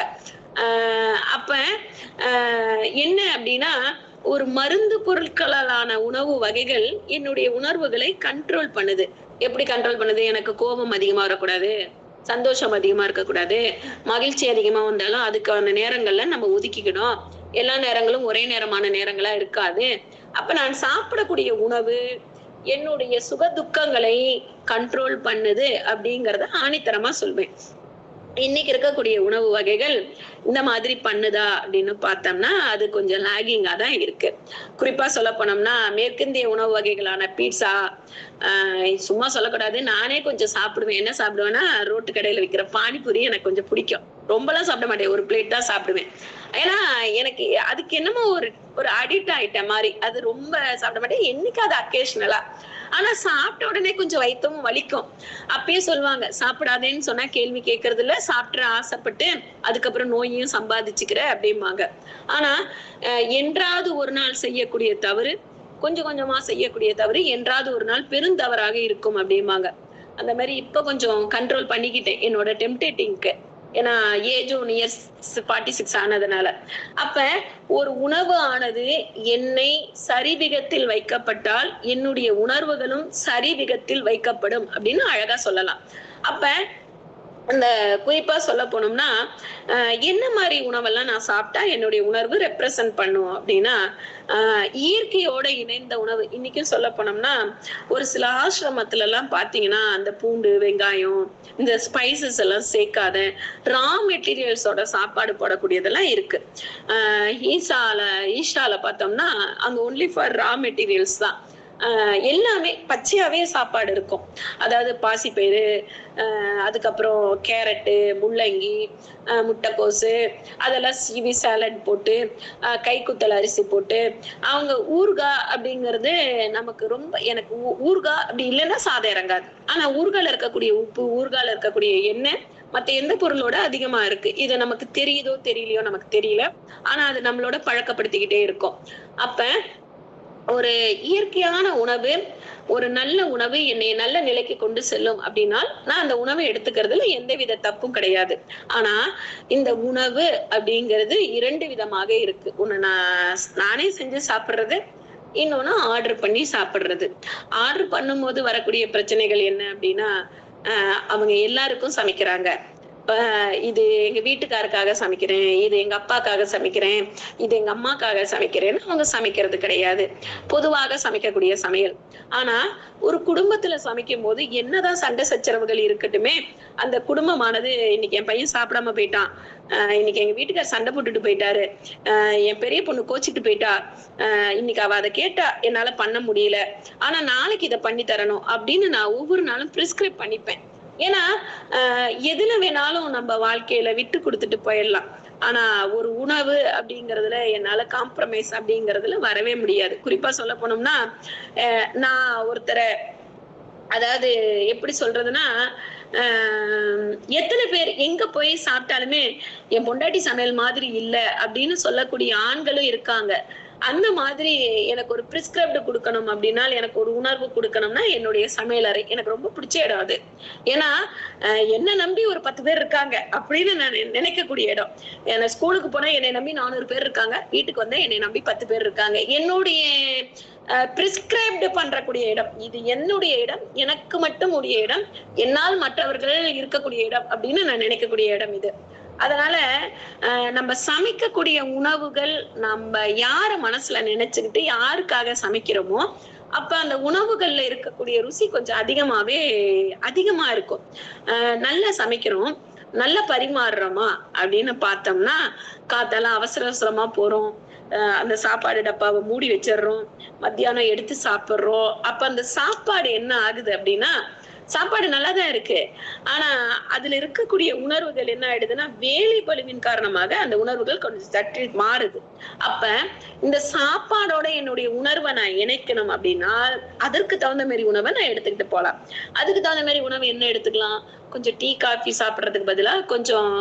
அப்ப என்ன அப்படின்னா ஒரு மருந்து பொருட்களாலான உணவு வகைகள் என்னுடைய உணர்வுகளை கண்ட்ரோல் பண்ணுது. எப்படி கண்ட்ரோல் பண்ணுது? எனக்கு கோபம் அதிகமா வரக்கூடாது, சந்தோஷம் அதிகமா இருக்கக்கூடாது, மகிழ்ச்சி அதிகமா வந்தாலும் அதுக்கான நேரங்கள்ல நம்ம ஒதுக்கிக்கணும். எல்லா நேரங்களும் ஒரே நேரமான நேரங்களா இருக்காது. அப்ப நான் சாப்பிடக்கூடிய உணவு என்னுடைய சுக துக்கங்களை கண்ட்ரோல் பண்ணுது அப்படிங்கறத ஆணித்தரமா சொல்வேன். இன்னைக்கு இருக்கக்கூடிய உணவு வகைகள் இந்த மாதிரி பண்ணுதா அப்படின்னு பார்த்தோம்னா அது கொஞ்சம் லாகிங்கா தான் இருக்கு. குறிப்பா சொல்ல போனோம்னா மேற்கிந்திய உணவு வகைகளான பீட்சா, சும்மா சொல்லக்கூடாது, நானே கொஞ்சம் சாப்பிடுவேன். என்ன சாப்பிடுவேன்னா ரோட்டு கடையில விற்கிற பானிபூரி எனக்கு கொஞ்சம் பிடிக்கும். ரொம்பலாம் சாப்பிட மாட்டேன், ஒரு பிளேட் தான் சாப்பிடுவேன். ஏன்னா எனக்கு அதுக்கு என்னமோ ஒரு அடிக்ட் ஆயிட்ட மாதிரி. அது ரொம்ப சாப்பிட மாட்டேன், என்னைக்கு அது அக்கேஷனலா. ஆனா சாப்பிட்ட உடனே கொஞ்சம் வயிற்றும் வலிக்கும். அப்பயே சொல்லுவாங்க, சாப்பிடாதேன்னு சொன்னா கேள்வி கேட்கறது இல்ல, சாப்பிட்டு ஆசைப்பட்டு அதுக்கப்புறம் நோயையும் சம்பாதிச்சுக்கிற அப்படிம்பாங்க. ஆனா என்றாவது ஒரு நாள் செய்யக்கூடிய தவறு, கொஞ்சம் கொஞ்சமா செய்யக்கூடிய தவறு என்றாவது ஒரு நாள் பெருந்தவறாக இருக்கும் அப்படிம்பாங்க. அந்த மாதிரி இப்ப கொஞ்சம் கண்ட்ரோல் பண்ணிக்கிட்டேன் என்னோட டெம்டேட்டிங்க்கு. ஏன்னா ஏஜ் 1 year 46 ஆனதுனால. அப்ப ஒரு உணவு ஆனது என்னை சரிவிகத்தில் வைக்கப்பட்டால் என்னுடைய உணர்வுகளும் சரிவிகத்தில் வைக்கப்படும் அப்படின்னு அழகா சொல்லலாம். அப்ப அந்த குறிப்பா சொல்ல போனோம்னா என்ன மாதிரி உணவெல்லாம் நான் சாப்பிட்டா என்னுடைய உணர்வு ரெப்ரசன்ட் பண்ணும் அப்படின்னா இயற்கையோட இணைந்த உணவு. இன்னைக்கும் சொல்ல போனோம்னா ஒரு சில ஆசிரமத்துல எல்லாம் பாத்தீங்கன்னா அந்த பூண்டு, வெங்காயம், இந்த ஸ்பைசஸ் எல்லாம் சேர்க்காத ரா மெட்டீரியல்ஸோட சாப்பாடு போடக்கூடியதெல்லாம் இருக்கு. ஈஷால பார்த்தோம்னா அங்க ஒன்லி ஃபார் ரா மெட்டீரியல்ஸ் தான். எல்லாமே பச்சையாவே சாப்பாடு இருக்கும். அதாவது பாசிப்பயிறு, அதுக்கப்புறம் கேரட்டு, முள்ளங்கி, முட்டைக்கோசு அதெல்லாம் சீவி சாலட் போட்டு கைக்குத்தல் அரிசி போட்டு அவங்க ஊறுகாய் அப்படிங்கிறது நமக்கு ரொம்ப எனக்கு ஊறுகாய் அப்படி இல்லைன்னா சாதம் இறங்காது. ஆனா ஊறுகால இருக்கக்கூடிய உப்பு, ஊறுகால இருக்கக்கூடிய எண்ணெய் மத்த எந்த பொருளோட அதிகமா இருக்கு. இது நமக்கு தெரியுதோ தெரியலையோ நமக்கு தெரியல, ஆனா அது நம்மளோட பழக்கப்படுத்திக்கிட்டே இருக்கும். அப்ப ஒரு இயற்கையான உணவு, ஒரு நல்ல உணவு என்னை நல்ல நிலைக்கு கொண்டு செல்லும் அப்படின்னா நான் அந்த உணவை எடுத்துக்கிறதுல எந்தவித தப்பும் கிடையாது. ஆனா இந்த உணவு அப்படிங்கிறது 2 விதமாக இருக்கு. ஒண்ணு நானே செஞ்சு சாப்பிடுறது, இன்னொன்னு ஆர்டர் பண்ணி சாப்பிடுறது. ஆர்டர் பண்ணும்போது வரக்கூடிய பிரச்சனைகள் என்ன அப்படின்னா அவங்க எல்லாருக்கும் சமைக்கிறாங்க. இது எங்க வீட்டுக்காருக்காக சமைக்கிறேன், இது எங்க அப்பாக்காக சமைக்கிறேன், இது எங்க அம்மாக்காக சமைக்கிறேன்னு அவங்க சமைக்கிறது கிடையாது. பொதுவாக சமைக்கக்கூடிய சமையல். ஆனா ஒரு குடும்பத்துல சமைக்கும் போது என்னதான் சண்டை சச்சரவுகள் இருக்கட்டுமே, அந்த குடும்பமானது இன்னைக்கு என் பையன் சாப்பிடாம போயிட்டான், இன்னைக்கு எங்க வீட்டுக்காரர் சண்டை போட்டுட்டு போயிட்டாரு, என் பெரிய பொண்ணு கோச்சிட்டு போயிட்டா, இன்னைக்கு அவ அதை கேட்டா என்னால பண்ண முடியல, ஆனா நாளைக்கு இதை பண்ணி தரணும் அப்படின்னு நான் ஒவ்வொரு நாளும் பிரிஸ்கிரைப் பண்ணிப்பேன். ஏன்னா எதுல வேணாலும் நம்ம வாழ்க்கையில விட்டு கொடுத்துட்டு போயிடலாம். ஆனா ஒரு உணவு அப்படிங்கறதுல என்னால காம்ப்ரமைஸ் அப்படிங்கறதுல வரவே முடியாது. குறிப்பா சொல்ல போனோம்னா நான் ஒருத்தரை, அதாவது எப்படி சொல்றதுன்னா எத்தனை பேர் எங்க போய் சாப்பிட்டாலுமே என் பொண்டாட்டி சமையல் மாதிரி இல்ல அப்படின்னு சொல்லக்கூடிய ஆண்களும் இருக்காங்க. அந்த மாதிரி எனக்கு ஒரு பிரிஸ்கிரைப்டு கொடுக்கணும் அப்படின்னா, எனக்கு ஒரு உணர்வு கொடுக்கணும்னா என்னுடைய சமையலறை எனக்கு ரொம்ப பிடிச்ச இடம் அது. ஏன்னா என்ன நம்பி ஒரு 10 பேர் இருக்காங்க அப்படின்னு நான் நினைக்கக்கூடிய இடம். ஏன்னா ஸ்கூலுக்கு போனா என்னை நம்பி 400 பேர் இருக்காங்க, வீட்டுக்கு வந்தா என்னை நம்பி 10 பேர் இருக்காங்க. என்னுடைய பிரிஸ்கிரைப்டு பண்றக்கூடிய இடம் இது, என்னுடைய இடம், எனக்கு மட்டும் உரிய இடம், என்னால் மற்றவர்கள் இருக்கக்கூடிய இடம் அப்படின்னு நான் நினைக்கக்கூடிய இடம் இது. அதனால நம்ம சமைக்கக்கூடிய உணவுகள் நம்ம யார மனசுல நினைச்சுக்கிட்டு யாருக்காக சமைக்கிறோமோ அப்ப அந்த உணவுகள்ல இருக்கக்கூடிய ருசி கொஞ்சம் அதிகமா இருக்கும். நல்லா சமைக்கிறோம், நல்லா பரிமாறுறோமா அப்படின்னு பார்த்தோம்னா, காத்தால அவசர அவசரமா போறோம், அந்த சாப்பாடு டப்பாவை மூடி வச்சிடுறோம், மத்தியானம் எடுத்து சாப்பிடுறோம். அப்ப அந்த சாப்பாடு என்ன ஆகுது அப்படின்னா, சாப்பாடு நல்லாதான் இருக்கு, ஆனா அதுல இருக்கக்கூடிய உணர்வுகள் என்ன ஆயிடுதுன்னா, வேலை பளுவின் காரணமாக அந்த உணர்வுகள் கொஞ்சம் சற்று மாறுது. அப்ப இந்த சாப்பாடோட என்னுடைய உணர்வை நான் இணைக்கணும் அப்படின்னா, அதற்கு தகுந்த மாதிரி உணவை நான் எடுத்துக்கிட்டு போலாம். அதுக்கு தகுந்த மாதிரி உணவு என்ன எடுத்துக்கலாம்? கொஞ்சம் டீ காஃபி சாப்பிடுறதுக்கு பதிலா கொஞ்சம்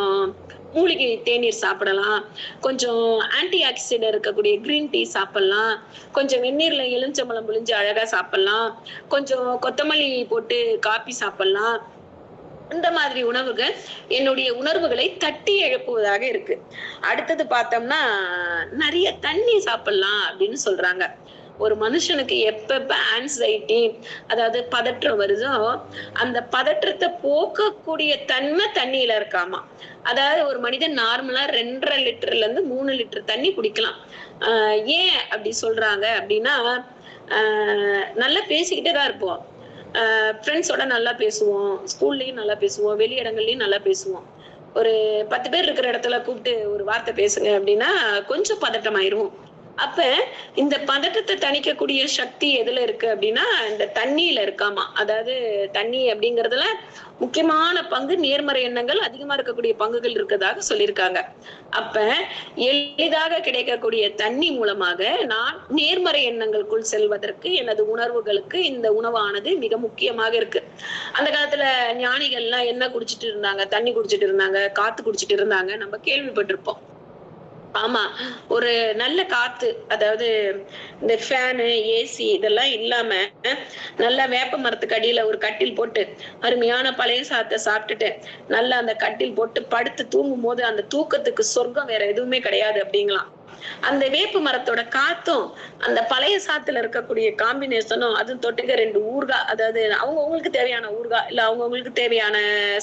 மூலிகை தேநீர் சாப்பிடலாம், கொஞ்சம் ஆன்டி ஆக்சிடென்ட் இருக்கக்கூடிய கிரீன் டீ சாப்பிடலாம், கொஞ்சம் வெந்நீர்ல எலுமிச்சம்பழம் புழிஞ்சு அழகா சாப்பிடலாம், கொஞ்சம் கொத்தமல்லி போட்டு காபி சாப்பிடலாம். இந்த மாதிரி உணவுகள் என்னுடைய உணர்வுகளை தட்டி எழுப்புவதாக இருக்கு. அடுத்தது பார்த்தோம்னா, நிறைய தண்ணி சாப்பிடலாம் அப்படின்னு சொல்றாங்க. ஒரு மனுஷனுக்கு எப்பப்ப ஆன்சைட்டி, அதாவது பதற்றம் வருதோ, அந்த பதற்றத்தை போக்கக்கூடிய தன்மை தண்ணியில இருக்காமா. அதாவது ஒரு மனிதன் நார்மலா 2.5 லிட்டர்ல இருந்து 3 லிட்டர் தண்ணி குடிக்கலாம். ஏன் அப்படி சொல்றாங்க அப்படின்னா, நல்லா பேசிக்கிட்டே தான் இருப்போம், ஃப்ரெண்ட்ஸோட நல்லா பேசுவோம், ஸ்கூல்லயும் நல்லா பேசுவோம், வெளி இடங்கள்லயும் நல்லா பேசுவோம். ஒரு 10 பேர் இருக்கிற இடத்துல கூப்பிட்டு ஒரு வார்த்தை பேசுங்க அப்படின்னா கொஞ்சம் பதட்டம் ஆயிருவோம். அப்ப இந்த பதட்டத்தை தணிக்கக்கூடிய சக்தி எதுல இருக்கு அப்படின்னா, இந்த தண்ணியில இருக்காமா. அதாவது தண்ணி அப்படிங்கறதுல முக்கியமான பங்கு நேர்மறை எண்ணங்கள் அதிகமா இருக்கக்கூடிய பங்குகள் இருக்கதாக சொல்லியிருக்காங்க. அப்ப எளிதாக கிடைக்கக்கூடிய தண்ணி மூலமாக நான் நேர்மறை எண்ணங்களுக்குள் செல்வதற்கு எனது உணர்வுகளுக்கு இந்த உணவானது மிக முக்கியமாக இருக்கு. அந்த காலத்துல ஞானிகள் எல்லாம் என்ன குடிச்சிட்டு இருந்தாங்க? தண்ணி குடிச்சிட்டு இருந்தாங்க, காத்து குடிச்சிட்டு இருந்தாங்க, நம்ம கேள்விப்பட்டிருப்போம். ஆமா, ஒரு நல்ல காத்து, அதாவது இந்த ஃபேனு, ஏசி இதெல்லாம் இல்லாம நல்லா வேப்ப மரத்துக்கு அடியில ஒரு கட்டில் போட்டு அருமையான பழைய சாதத்தை சாப்பிட்டுட்டு நல்லா அந்த கட்டில் போட்டு படுத்து தூங்கும் போது அந்த தூக்கத்துக்கு சொர்க்கம் வேற எதுவுமே கிடையாது அப்படிங்களாம். அந்த வேப்பு மரத்தோட காத்தும் அந்த பழைய சாத்துல இருக்கக்கூடிய காம்பினேஷனும், அது தொட்டுக்க 2 ஊறுகாய், அதாவது அவங்களுக்கு தேவையான ஊறுகாய் இல்ல அவங்களுக்கு தேவையான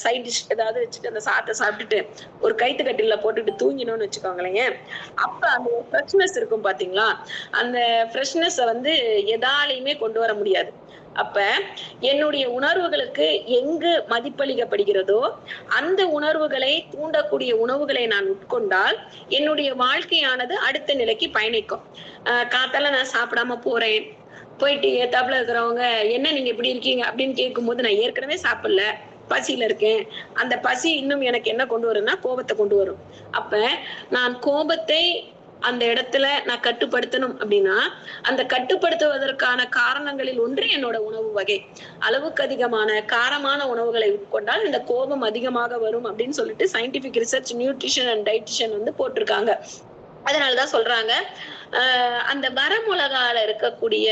சைட் டிஷ் ஏதாவது வச்சுட்டு அந்த சாத்தை சாப்பிட்டுட்டு ஒரு கைத்து கட்டில போட்டுட்டு தூங்கினோம்னு வச்சுக்கோங்களேன். அப்ப அந்த ஒரு ஃப்ரெஷ்னஸ் இருக்கும் பாத்தீங்களா, அந்த ஃப்ரெஷ்னஸ் வந்து எதாலையுமே கொண்டு வர முடியாது. அப்ப என்னுடைய உணர்வுகளுக்கு எங்கு மதிப்பளிக்கப்படுகிறதோ அந்த உணர்வுகளை தூண்டக்கூடிய உணவுகளை நான் உட்கொண்டால் என்னுடைய வாழ்க்கையானது அடுத்த நிலைக்கு பயணிக்கும். காத்தால நான் சாப்பிடாம போறேன், போயிட்டு ஏத்தாப்புல இருக்கிறவங்க என்ன நீங்க இப்படி இருக்கீங்க அப்படின்னு கேட்கும் போது நான் ஏற்கனவே சாப்பிடல, பசியில இருக்கேன், அந்த பசி இன்னும் எனக்கு என்ன கொண்டு வரும்னா கோபத்தை கொண்டு வரும். அப்ப நான் கோபத்தை அந்த இடத்துல நான் கட்டுப்படுத்தணும் அப்படின்னா, அந்த கட்டுப்படுத்துவதற்கான காரணங்களில் ஒன்று என்னோட உணவு வகை. அளவுக்கு அதிகமான காரமான உணவுகளை உட்கொண்டால் இந்த கோபம் அதிகமாக வரும் அப்படின்னு சொல்லிட்டு scientific research nutrition and dietitian வந்து போட்டிருக்காங்க. அதனாலதான் சொல்றாங்க, அந்த வரமிளகால இருக்கக்கூடிய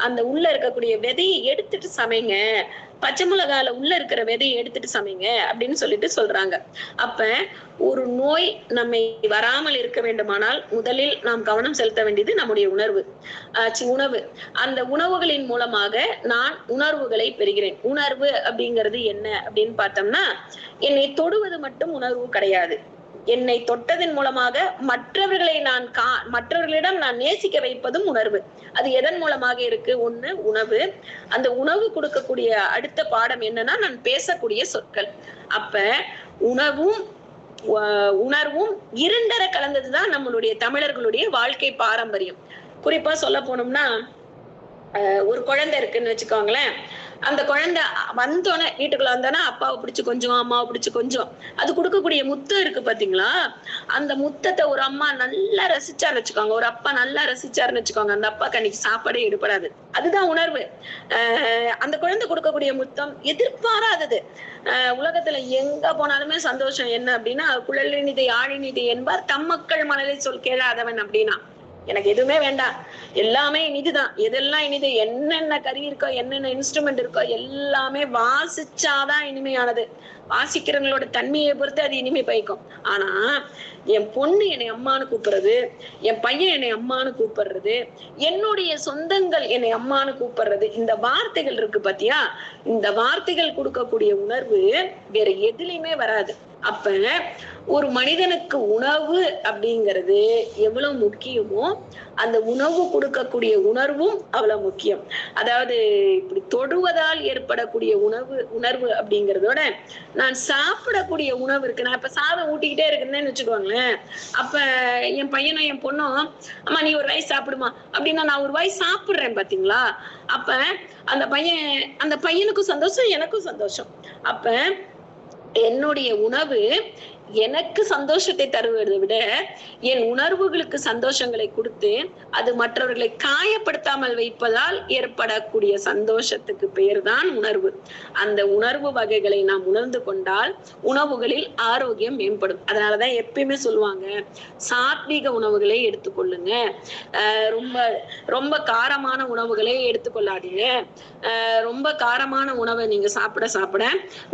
அந்த உள்ள இருக்கக்கூடிய விதையை எடுத்துட்டு சமைங்க, பச்சை மிளகால உள்ள இருக்கிற விதையை எடுத்துட்டு சமைங்க அப்படின்னு சொல்லிட்டு சொல்றாங்க. அப்ப ஒரு நோய் நம்மை வராமல் இருக்க வேண்டுமானால் முதலில் நாம் கவனம் செலுத்த வேண்டியது நம்முடைய உணவு. அந்த உணவுகளின் மூலமாக நான் உணர்வுகளை பெறுகிறேன். உணர்வு அப்படிங்கிறது என்ன அப்படின்னு பார்த்தோம்னா, என்னை தொடுவது மட்டும் உணர்வு கிடையாது. என்னை தொட்டதன் மூலமாக மற்றவர்களிடம் நான் நேசிக்க வைப்பதும் உணர்வு. அது எதன் மூலமாக இருக்கு? ஒண்ணு உணவு. அந்த உணவு கொடுக்கக்கூடிய அடுத்த பாடம் என்னன்னா, நான் பேசக்கூடிய சொற்கள். அப்ப உணர்வும் இரண்டரை கலந்ததுதான் நம்மளுடைய தமிழர்களுடைய வாழ்க்கை பாரம்பரியம். குறிப்பா சொல்ல போனோம்னா, ஒரு குழந்தை இருக்குன்னு வச்சுக்கோங்களேன், அந்த குழந்தை வந்தோடனே வீட்டுக்குள்ள வந்தோன்னா அப்பாவை பிடிச்சு கொஞ்சம், அம்மாவை பிடிச்சு கொஞ்சம், அது கொடுக்கக்கூடிய முத்தம் இருக்கு பாத்தீங்களா, அந்த முத்தத்தை ஒரு அம்மா நல்லா ரசிச்சாரு வச்சுக்கோங்க, ஒரு அப்பா நல்லா ரசிச்சாருன்னு வச்சுக்கோங்க, அந்த அப்பாக்கு அன்னைக்கு சாப்பாடே எடுபடாது. அதுதான் உணர்வு. அந்த குழந்தை கொடுக்கக்கூடிய முத்தம் எதிர்பாராதது. உலகத்துல எங்க போனாலுமே சந்தோஷம் என்ன அப்படின்னா, குழலினிதை ஆழினிதை என்பார் தம் மக்கள் மனதை சொல் கேளாதவன் அப்படின்னா, எனக்கு எதுவுமே வேண்டாம், எல்லாமே இனிதுதான். எதெல்லாம் இனிது, என்னென்ன கருவி இருக்கோ, என்னென்ன இன்ஸ்ட்ருமெண்ட் இருக்கோ எல்லாமே வாசிச்சாதான் இனிமையானது. வாசிக்கிறவங்களோட தன்மையை பொறுத்து அது இனிமை பயக்கும். ஆனா என் பொண்ணு என்னை அம்மான்னு கூப்பிடுறது, என் பையன் என்னை அம்மான்னு கூப்பிடுறது, என்னுடைய சொந்தங்கள் என்னை அம்மான்னு கூப்பிடுறது, இந்த வார்த்தைகள் இருக்கு பாத்தியா, இந்த வார்த்தைகள் கொடுக்கக்கூடிய உணர்வு வேற எதுலயுமே வராது. அப்ப ஒரு மனிதனுக்கு உணவு அப்படிங்கிறது எவ்வளவு முக்கியமோ அந்த உணவு கொடுக்கக்கூடிய உணர்வும் அவ்வளவு முக்கியம். அதாவது இப்படி தொடுவதால் ஏற்படக்கூடிய உணர்வு அப்படிங்கறதோட நான் சாப்பிடக்கூடிய உணவு இருக்கு. நான் இப்ப சாதம் ஊட்டிக்கிட்டே இருக்குன்னு வச்சுக்கோங்களேன். அப்ப என் பையனும் என் பொண்ணும் அம்மா நீ ஒரு வாய் சாப்பிடுமா அப்படின்னா நான் ஒரு வாய் சாப்பிடுறேன் பாத்தீங்களா. அப்ப அந்த பையனுக்கும் சந்தோஷம், எனக்கும் சந்தோஷம். அப்ப என்னுடைய உணவு எனக்கு சந்தோஷத்தை தருவதை விட என் உணர்வுகளுக்கு சந்தோஷங்களை கொடுத்து அது மற்றவர்களை காயப்படுத்தாமல் வைப்பதால் ஏற்படக்கூடிய சந்தோஷத்துக்கு பெயர்தான் உணர்வு. அந்த உணர்வு வகைகளை நாம் உணர்ந்து கொண்டால் உணவுகளில் ஆரோக்கியம் மேம்படும். அதனாலதான் எப்பயுமே சொல்லுவாங்க, சாத்வீக உணவுகளை எடுத்துக்கொள்ளுங்க, ரொம்ப ரொம்ப காரமான உணவுகளை எடுத்துக்கொள்ளாதீங்க. ரொம்ப காரமான உணவை நீங்க சாப்பிட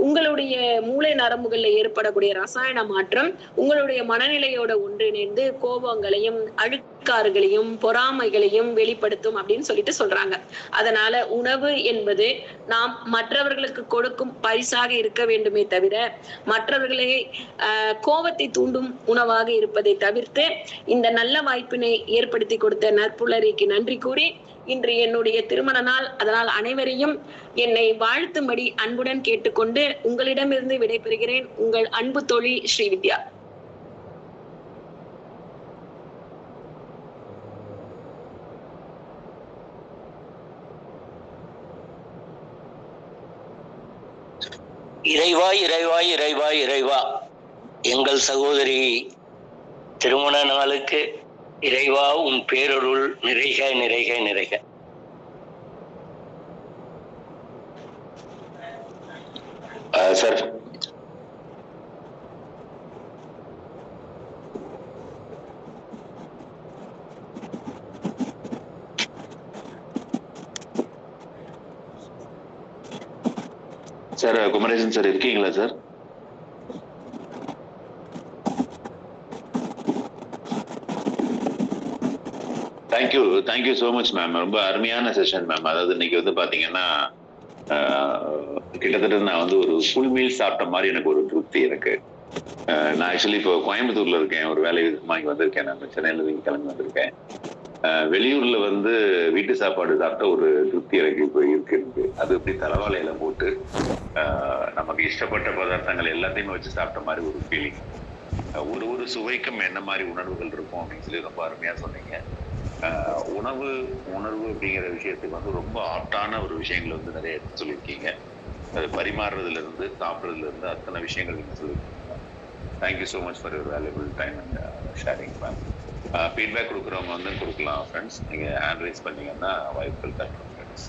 உங்களுடைய மூளை நரம்புகள்ல ஏற்படக்கூடிய ரசாயன மாற்றம் உங்களுடைய மனநிலையோட ஒன்றிணைந்து கோபங்களையும் அழுக்காறுகளையும் பொறாமைகளையும் வெளிப்படுத்தும் அப்படின்னு சொல்லிட்டு சொல்றாங்க. அதனால உணவு என்பது நாம் மற்றவர்களுக்கு கொடுக்கும் பரிசாக இருக்க வேண்டுமே தவிர மற்றவர்களை கோபத்தை தூண்டும் உணவாக இருப்பதை தவிர்த்து இந்த நல்ல வாய்ப்பினை ஏற்படுத்தி கொடுத்த நற்புலரிக்கு நன்றி கூறி இன்று என்னுடைய திருமண நாள். அதனால் அனைவரையும் என்னை வாழ்த்தும்படி அன்புடன் கேட்டுக்கொண்டு உங்களிடமிருந்து விடைபெறுகிறேன். உங்கள் அன்பு தோழி ஸ்ரீவித்யா. இறைவா இறைவா இறைவா இறைவா, எங்கள் சகோதரி திருமண நாளுக்கு இறைவா உன் பேரருள் நிறைக நிறைக நிறைக. சார் சார் குமரேசன் சார் இருக்கீங்களா sir? Thank you so much ma'am. ரொம்ப அருமையான செஷன் மேம். அதாவது இன்னைக்கு வந்து பாத்தீங்கன்னா கிட்டத்தட்ட நான் வந்து ஒரு ஃபுல் மீல் சாப்பிட்ட மாதிரி எனக்கு ஒரு திருப்தி இருக்கு. நான் ஆக்சுவலி இப்போ கோயம்புத்தூர்ல இருக்கேன், ஒரு வேலை விதமாக இங்கே வந்திருக்கேன். நான் சென்னையில இருந்து கிளம்பி வந்திருக்கேன். வெளியூர்ல வந்து வீட்டு சாப்பாடு சாப்பிட்ட ஒரு திருப்தி எனக்கு இப்போ இருக்கு. அது எப்படி தலைவாழையில போட்டு நமக்கு இஷ்டப்பட்ட பதார்த்தங்கள் எல்லாத்தையுமே வச்சு சாப்பிட்ட மாதிரி ஒரு ஃபீலிங். ஒரு சுவைக்கும் என்ன மாதிரி உணர்வுகள் இருக்கும் அப்படின்னு சொல்லி ரொம்ப அருமையா சொன்னீங்க. உணர்வு அப்படிங்கிற விஷயத்துக்கு வந்து ரொம்ப ஆப்டான ஒரு விஷயங்கள் வந்து நிறைய எடுத்து சொல்லியிருக்கீங்க. அது பரிமாறுறதுல இருந்து சாப்பிட்றதுல இருந்து அத்தனை விஷயங்கள் நீங்க சொல்லியிருக்கீங்க. Thank you so much for your valuable time and sharing ma'am. Feedback கொடுக்குறவங்க வந்து கொடுக்கலாம் ஃப்ரெண்ட்ஸ். நீங்கள் ஹேண்ட் ரைஸ் பண்ணீங்கன்னா வாய்ப்புகள் தரணும் ஃப்ரெண்ட்ஸ்.